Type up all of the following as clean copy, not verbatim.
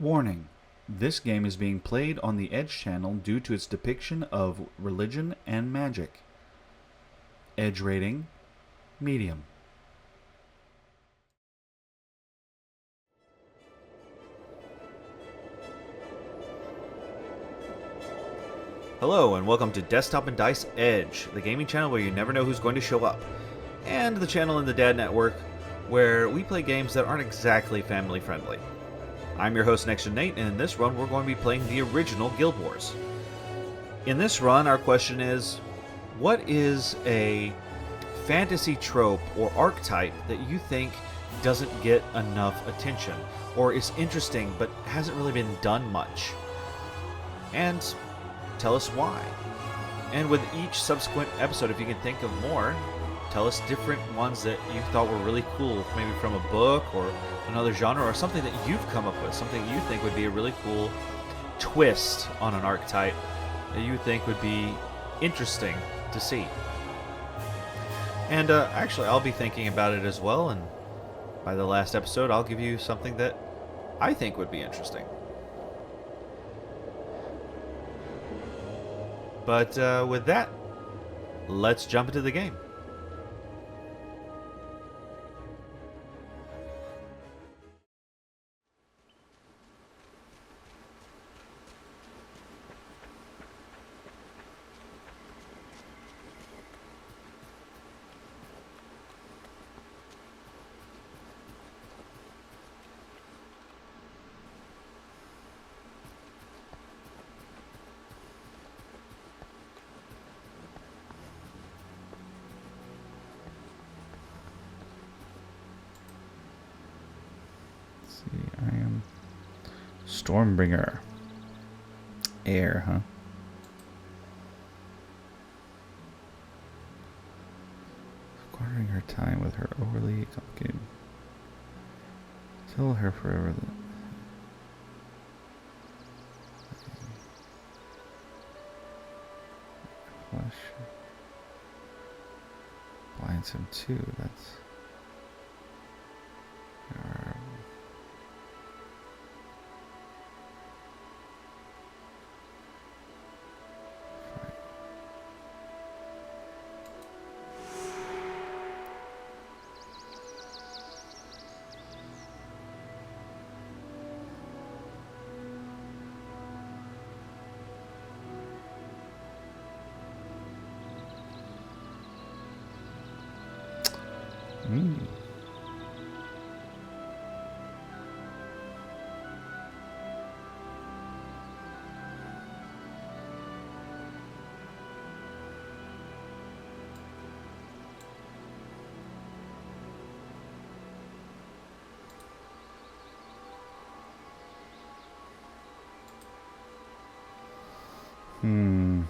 Warning: this game is being played on the Edge channel due to its depiction of religion and magic. Edge rating: medium. Hello, and welcome to Desktop and Dice Edge, the gaming channel where you never know who's going to show up, and the channel in the Dad Network where we play games that aren't exactly family friendly. I'm your host, Next Gen Nate, and in this run we're going to be playing the original Guild Wars. In this run, our question is, what is a fantasy trope or archetype that you think doesn't get enough attention, or is interesting but hasn't really been done much? And tell us why. And with each subsequent episode, if you can think of more, tell us different ones that you thought were really cool, maybe from a book or another genre, or something that you've come up with, something you think would be a really cool twist on an archetype that you think would be interesting to see. And actually, I'll be thinking about it as well, and by the last episode, I'll give you something that I think would be interesting. But with that, let's jump into the game. I am Stormbringer. Air, huh? Squandering her time with her overly complicated. Tell her forever that. Flesh blinds him too. That's. Mm. Hmm.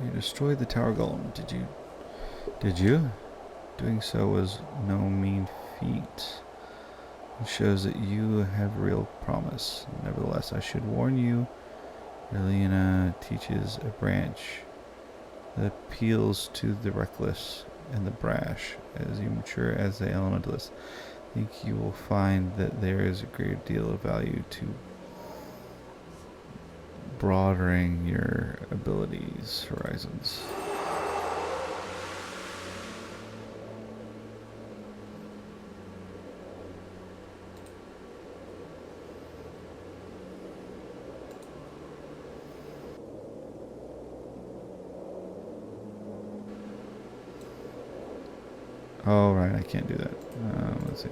You destroyed the tower golem. Did you? Doing so was no mean feat. It shows that you have real promise. Nevertheless, I should warn you, Elena teaches a branch that appeals to the reckless and the brash. As you mature as the elementalist, I think you will find that there is a great deal of value to broadening your abilities horizons. Oh, right, I can't do that. Let's see.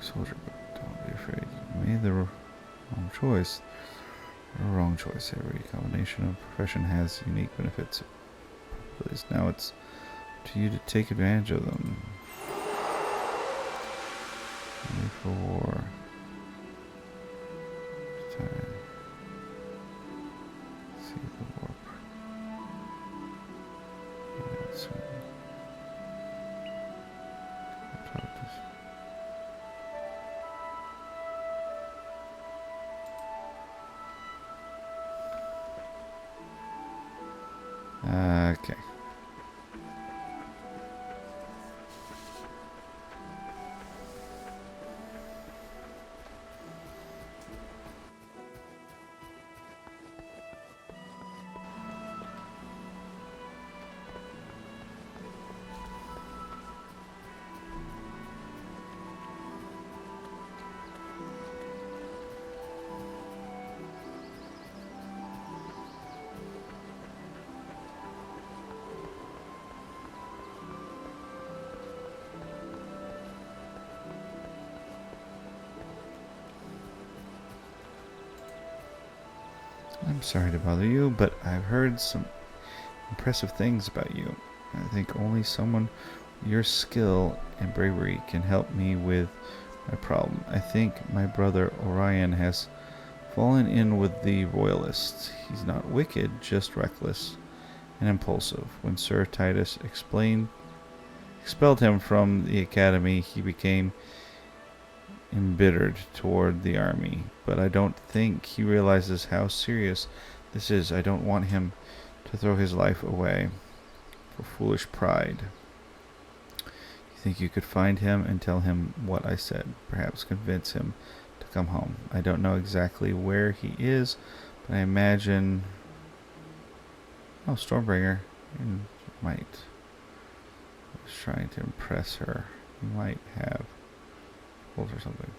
Soldier, but don't be afraid. You made the wrong choice. Or wrong choice. Every combination of profession has unique benefits. Now it's up to you to take advantage of them. Only for war. Time. See the warp. Yeah, soon. Okay. I'm sorry to bother you, but I've heard some impressive things about you. I think only someone with your skill and bravery can help me with my problem. I think my brother Orion has fallen in with the royalists. He's not wicked, just reckless and impulsive. When Sir Titus expelled him from the academy, he became embittered toward the army. But I don't think he realizes how serious this is. I don't want him to throw his life away for foolish pride. You think you could find him and tell him what I said? Perhaps convince him to come home. I don't know exactly where he is, but I imagine... Oh, Stormbringer. You might... I was trying to impress her. You might have holes or something.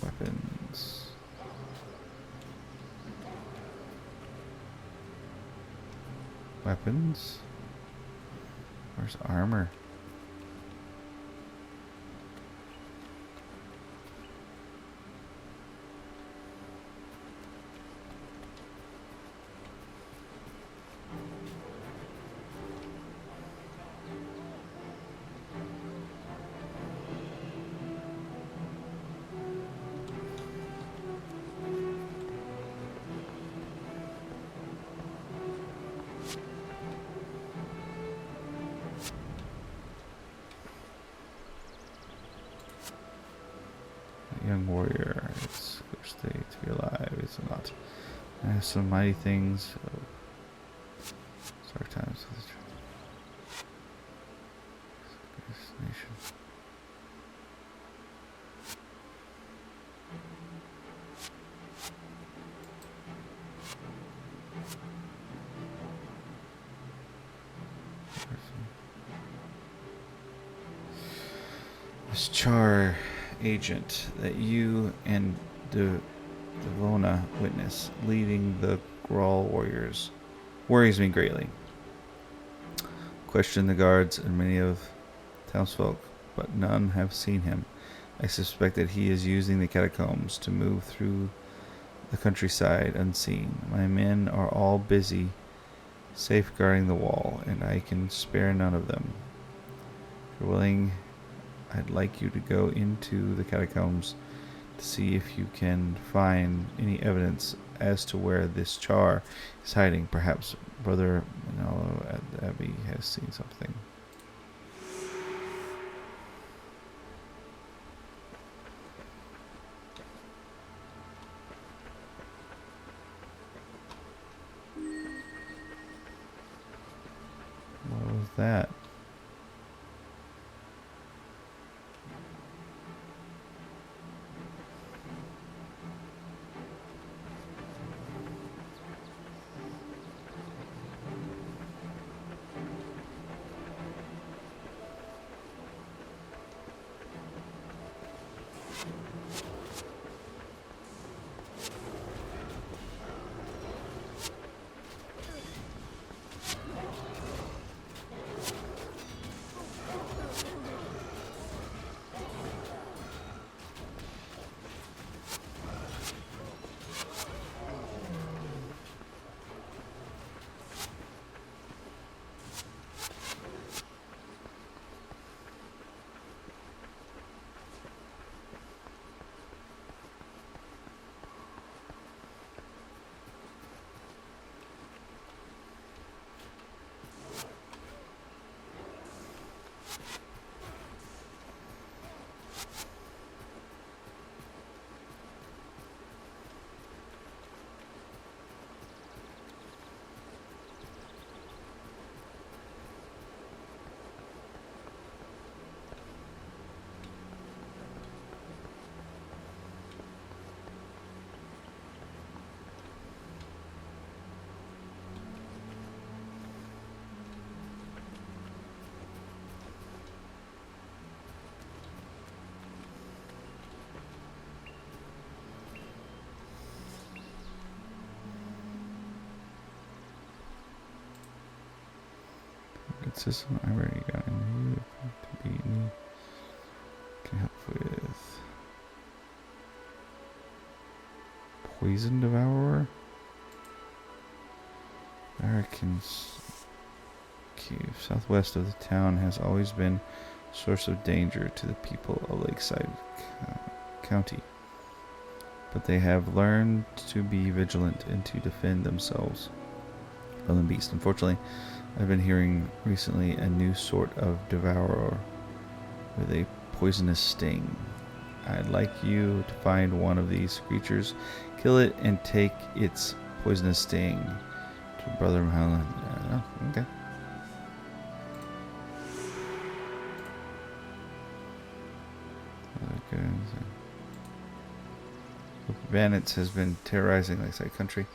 Weapons. Weapons? Where's armor? Young warrior, it's a good state to be alive, is it not? I have some mighty things. Start times with this nation. This Char agent that you and Devona witness leading the Grawl warriors worries me greatly. Question the guards and many of townsfolk, but none have seen him. I suspect that he is using the catacombs to move through the countryside unseen. My men are all busy safeguarding the wall, and I can spare none of them. If you're willing, I'd like you to go into the catacombs to see if you can find any evidence as to where this Char is hiding. Perhaps Brother Manolo at the Abbey has seen something. What was that? Citizen, I already got in you to be me. Can help with Poison Devourer. Americans. Cave. Southwest of the town has always been a source of danger to the people of Lakeside County. But they have learned to be vigilant and to defend themselves from the beast. Unfortunately, I've been hearing recently a new sort of devourer with a poisonous sting. I'd like you to find one of these creatures, kill it, and take its poisonous sting to Brother Muhammad. Okay. Bandits has been terrorizing Lakeside Country,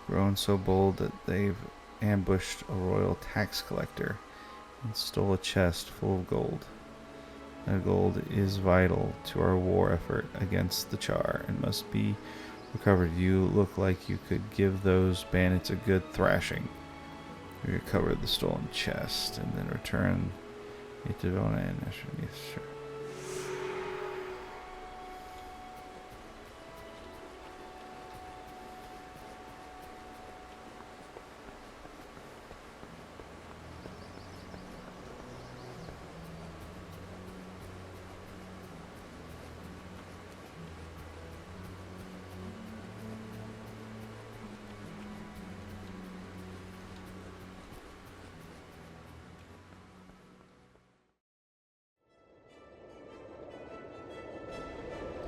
grown so bold that they've ambushed a royal tax collector and stole a chest full of gold. That gold is vital to our war effort against the Char and must be recovered. You look like you could give those bandits a good thrashing. We recover the stolen chest and then return it to Vona and yes, sure.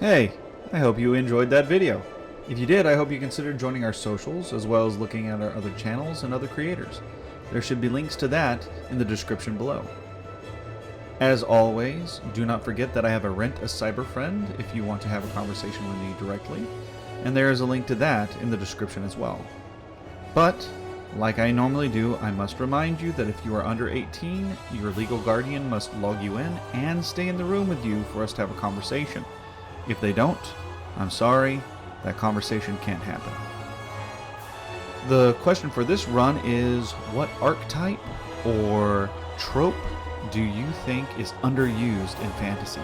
Hey, I hope you enjoyed that video. If you did, I hope you considered joining our socials as well as looking at our other channels and other creators. There should be links to that in the description below. As always, do not forget that I have a Rent a Cyber friend if you want to have a conversation with me directly, and there is a link to that in the description as well. But, like I normally do, I must remind you that if you are under 18, your legal guardian must log you in and stay in the room with you for us to have a conversation. If they don't, I'm sorry, that conversation can't happen. The question for this run is, what archetype or trope do you think is underused in fantasy?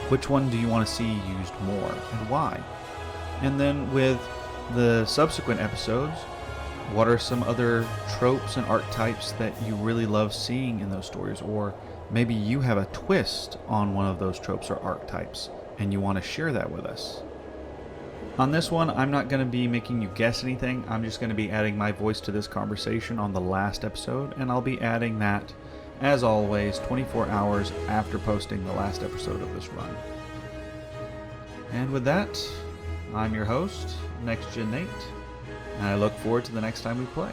Which one do you want to see used more, and why? And then with the subsequent episodes, what are some other tropes and archetypes that you really love seeing in those stories? Or maybe you have a twist on one of those tropes or archetypes and you want to share that with us. On this one, I'm not going to be making you guess anything. I'm just going to be adding my voice to this conversation on the last episode, and I'll be adding that, as always, 24 hours after posting the last episode of this run. And with that, I'm your host, Next Gen Nate, and I look forward to the next time we play.